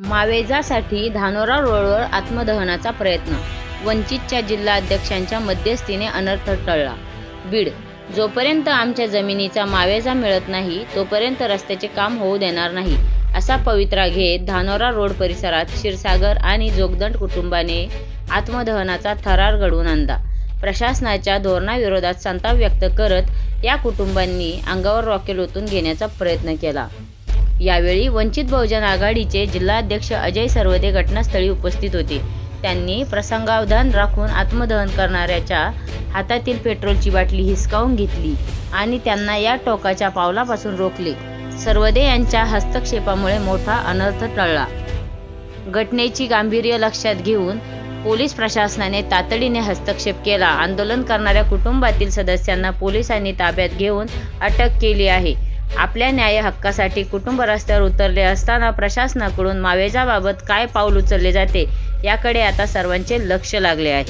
मावेजासाठी धानोरा रोडवर आत्मदहनाचा प्रयत्न, वंचितच्या जिल्हाध्यक्षांच्या मध्यस्थीने अनर्थ टळला. बीड, जोपर्यंत आमच्या जमिनीचा मावेजा मिळत नाही तोपर्यंत रस्त्याचे काम होऊ देणार नाही, असा पवित्रा घेत धानोरा रोड परिसरात क्षीरसागर आणि जोगदंड कुटुंबाने आत्मदहनाचा थरार घडवून आणला. प्रशासनाच्या धोरणाविरोधात संताप व्यक्त करत या कुटुंबांनी अंगावर रॉकेल ओतून घेण्याचा प्रयत्न केला. यावेळी वंचित बहुजन आघाडीचे जिल्हाध्यक्ष अजय सरवदे घटनास्थळी उपस्थित होते. त्यांनी प्रसंगावधान राखून आत्मदहन करणाऱ्याच्या हातातील पेट्रोलची बाटली हिसकावून घेतली आणि त्यांना या टोकाच्या पावलापासून रोखले. सरवदे यांच्या हस्तक्षेपामुळे मोठा अनर्थ टळला. घटनेची गांभीर्य लक्षात घेऊन पोलीस प्रशासनाने तातडीने हस्तक्षेप केला. आंदोलन करणाऱ्या कुटुंबातील सदस्यांना पोलिसांनी ताब्यात घेऊन अटक केली आहे. आपल्या न्याय हक्कासाठी कुटुंब रस्त्यावर उतरले असताना प्रशासनाकडून मावेजाबाबत काय पाऊल उचलले जाते याकडे आता सर्वांचे लक्ष लागले आहे.